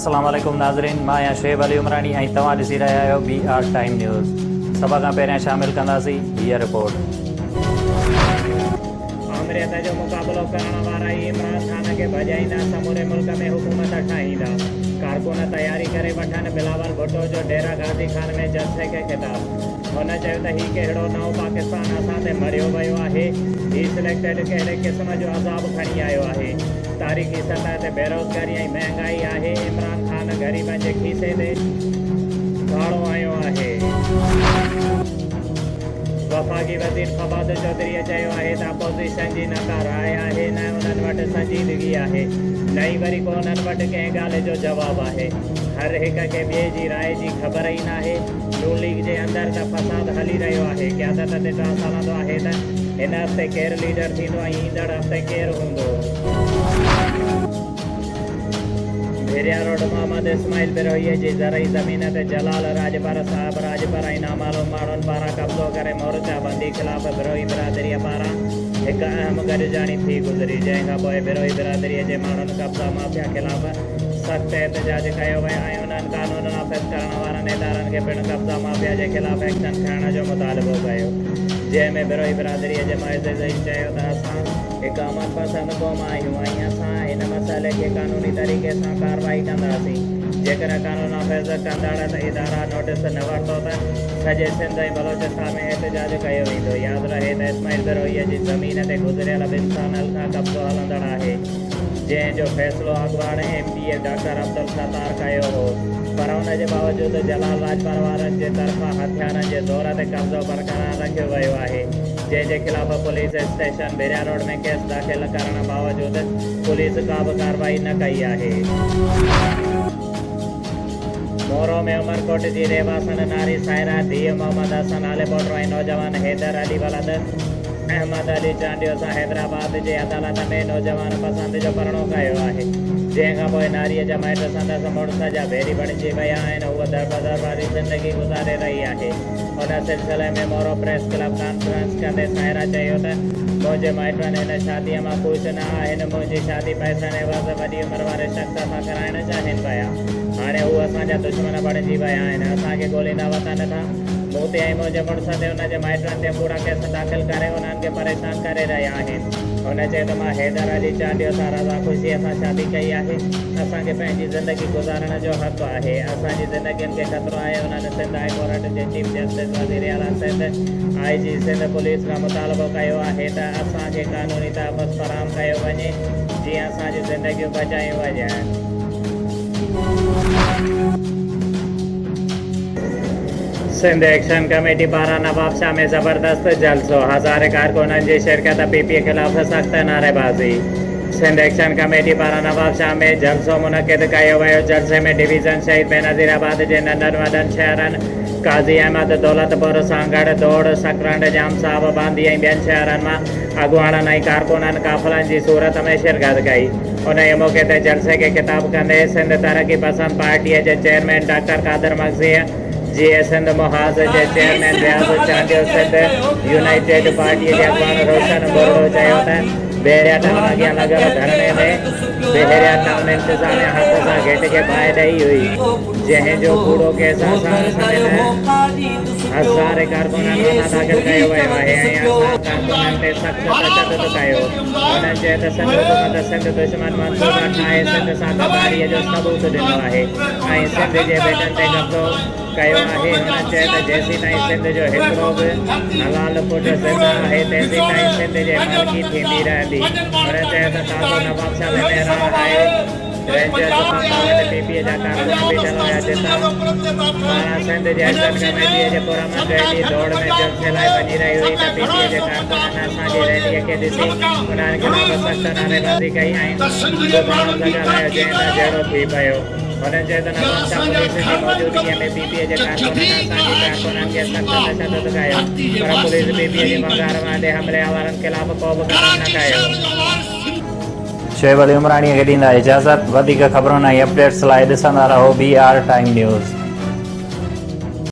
अस्सलाम वालेकुम नाज़रीन, मां आहियां शुएब अली उमरानी ऐं तव्हां ॾिसी रहिया आहियो BR टाइम न्यूज़। सभ खां पहिरियां शामिल कंदासीं हीअ रिपोर्ट। आमरीत जो मुक़ाबिलो करण वारा इमरान ख़ान खे भॼाईंदा, समूरे मुल्क में हुकूमत ठाहींदा। कारकुन तयारी करे वठनि बिलावल भुट्टो जो डेरा गाज़ी खान में जलसे खे ख़िताब। हुन चयो त हीउ कहिड़ो नओं पाकिस्तान असां ते मरियो वियो आहे। हीउ सिलेक्टेड कहिड़े क़िस्म जो अज़ाब खणी आयो आहे। तारीख़ी सतह ते बेरोज़गारी ऐं महांगाई आहे। इमरान ख़ान ग़रीबनि जे खीसे ते भाड़ो आयो आहे। वफ़ाक़ी वज़ीर फवाद चौधरीअ चयो आहे त अपोज़िशन जी न का राय आहे, न उन्हनि वटि संजीदगी आहे, न ई वरी को उन्हनि वटि कंहिं ॻाल्हि जो जवाबु आहे। हर हिक खे ॿिए जी राय जी ख़बर ई नाहे। नून लीग जे अंदरि त फ़साद हली रहियो आहे। क़यादत ते टा सालंदो आहे त हिन हफ़्ते केरु लीडर थींदो ऐं ईंदड़ हफ़्ते केरु हूंदो। भेरिया रोड मोहम्मद इस्माइल बिरोहीअ जी ज़रई ज़मीन ते जलाल राजपर साहब राजपर ऐं नामालूम माण्हुनि पारां कब्ज़ो करे मोर्चा बंदी ख़िलाफ़ बिरोही बिरादरीअ पारां हिकु अहम गॾिजाणी थी गुज़री, जंहिंखां पोइ बिरोही बिरादरीअ जे माण्हुनि कब्ज़ा माफ़िया ख़िलाफ़ सख़्तु एहतजाज कयो वियो ऐं उन्हनि कानून नाफ़िज़ करण वारनि इदारनि खे पिणु कब्ज़ा माफ़िया जे ख़िलाफ़ एक्शन खणण जो मुतालिबो कयो, जंहिंमें बिरोही बिरादरीअ जे मुइज़ चयो त असां हिकु अमन पसंदि क़ौम आहियूं ऐं असां हिन मसइले खे क़ानूनी तरीक़े सां कार्रवाई कंदासीं। जेकर कानून नाफ़िज़ कंदड़ इदारा नोटिस न वरितो त सॼे सिंध ऐं बलोचिस्तान में एहतजाज कयो वेंदो। यादि रहे त इस्माइल बिरोहीअ जी ज़मीन ते गुज़िरियल 2 सालनि खां कब्ज़ो हलंदड़ आहे, जंहिंजो फ़ैसिलो अॻुवाण MPA डॉक्टर अब्दुल सत्तार कयो हो, पर हुन जे बावजूदि जलाल राजपर वारनि जे तरफ़ां हथियारनि जे दौर ते कब्ज़ो बरक़रार रखियो वियो आहे, जंहिंजे ख़िलाफ़ पुलिस स्टेशन भेरिया रोड में केस दाख़िल करण बावजूदि पुलिस का बि कार्रवाई न कई आहे। मोरो में उमरकोट जी रेवासन नारी सायरा धीअ मोहम्मद हसन आलिपोटो ऐं नौजवान हैदर अली वलद अहमद अली चांडियो सां हैदराबाद जे अदालत में नौजवान पसंदि जो परिणो कयो आहे, जंहिंखां पोइ नारीअ जा माइट संदसि मुड़ुस जा भेरी बणिजी विया आहिनि। उहा दरबदर वारी ज़िंदगी गुज़ारे रही आहे। हुन सिलसिले में मोरो प्रेस क्लब कॉन्फ्रेंस कंदे सायरा चयो त मुंहिंजे माइटनि हिन शादीअ मां ख़ुशि न आहिनि। मुंहिंजी शादी पैसनि एवज़ वॾी उमिरि वारे शख़्स सां कराइण चाहिनि पिया। हाणे हू असांजा दुश्मन बणिजी विया आहिनि। असांखे ॻोल्हींदा वतन था। मूं ते ऐं मुंहिंजे मुड़ुस ते हुनजे माइटनि ते पूरा केस दाख़िल करे उन्हनि खे परेशान करे रहिया आहिनि। हुन चयो त मां हैदर अली चांडियो सां रज़ा ख़ुशीअ सां शादी कई आहे। असांखे पंहिंजी ज़िंदगी गुज़ारण जो हक़ु आहे। असांजी ज़िंदगियुनि खे ख़तरो आहे। उन्हनि सिंध हाई कोर्ट जे चीफ जस्टिस वज़ीर आला सिंध IG सिंध पुलिस खां मुतालबो कयो आहे त असांखे क़ानूनी तहफ़्फ़ुज़ फ़राहम कयो वञे, जीअं असांजी ज़िंदगियूं बचायूं वञनि। सिंध एक्शन कमेटी पारां नवाब शाह में ज़बरदस्त जलसो, हज़ारे कारकुननि जी शिरकत, PP ख़िलाफ़ सख़्त नारेबाज़ी। सिंध एक्शन कमेटी पारां नवाब शाह में जलसो मुनक़िद कयो वियो। जलसे में डिवीज़न शहीद बेनज़ीराबाद जे नंढनि वॾनि शहरनि काज़ी अहमद दौलतपुर सां गॾु दौड़ सकरंड जाम साहब बांदी ऐं ॿियनि शहरनि मां अॻुवाणनि ऐं कारकुननि काफ़िलनि जी सूरत में शिरकत कई। उन मौक़े ते जलसे खे ख़िताब कंदे सिंध तरक़ी पसंद पार्टीअ जे चेयरमैन डॉक्टर कादर मगज़ीअ, GA सिंध मुहाज़ जे चेयरमैन रियाज़ चांडियो, सिंध यूनाइटेड पार्टीअ जे अॻुवान रोशन बोरडो चयो त बहिरिया टाउन अॻियां लॻल धरणे में बहिरिया टाउन इंतिज़ामिया हथ सां गेट खे बाहि ॾेई हुई, जंहिंजो कूड़ो केस हज़ारे कारकुननि वटां दाख़िल कयो वियो आहे ऐं असां कारकुननि ते सख़्तु तशदुद कयो। हुननि चयो त सिंध हुकूमत सिंध दुश्मन मंसूबा ठाहे सिंध सां गद्दारीअ जो सबूत ॾिनो आहे ऐं सिंध जे बेटनि ते कब्ज़ो कयो आहे। हुननि चयो त जेसीं ताईं सिंध जो हिकिड़ो बि हलाल पुटु ज़िंदा आहे, तेसीं ताईं सिंध जे मालिकी थींदी रहंदी। हुननि चयो त ताज़ो नवाब शाह में महिरान आहे। रेंजर्स PP जा कारकुन बीठल हुया, जितां पारां सिंध जे एक्शन कमेटीअ जे पुरअमन रैली दौड़ में जलसे लाइ वञी रही हुई त PP जे कारकुननि असांजी रैलीअ खे ॾिसी उन्हनि ख़िलाफ़ सख़्तु नारेबाज़ी कई ऐं ॿुधाइण लॻायो, जंहिं त जहिड़ो थी पियो। हुननि चयो त नवाब शाह पुलिस जी मौजूदगीअ में PP जे कारकुननि असांजी कारकुननि खे सख़्तु तशदुद कयो, पर पुलिस PP जे वगार वांदे हमले वारनि ख़िलाफ़ को बि क़दम न खयो। शुएब अली उमरानी खे ॾींदा इजाज़त। वधीक ख़बरुनि ऐं अपडेट्स लाइ ॾिसंदा रहो BR टाइम न्यूज़।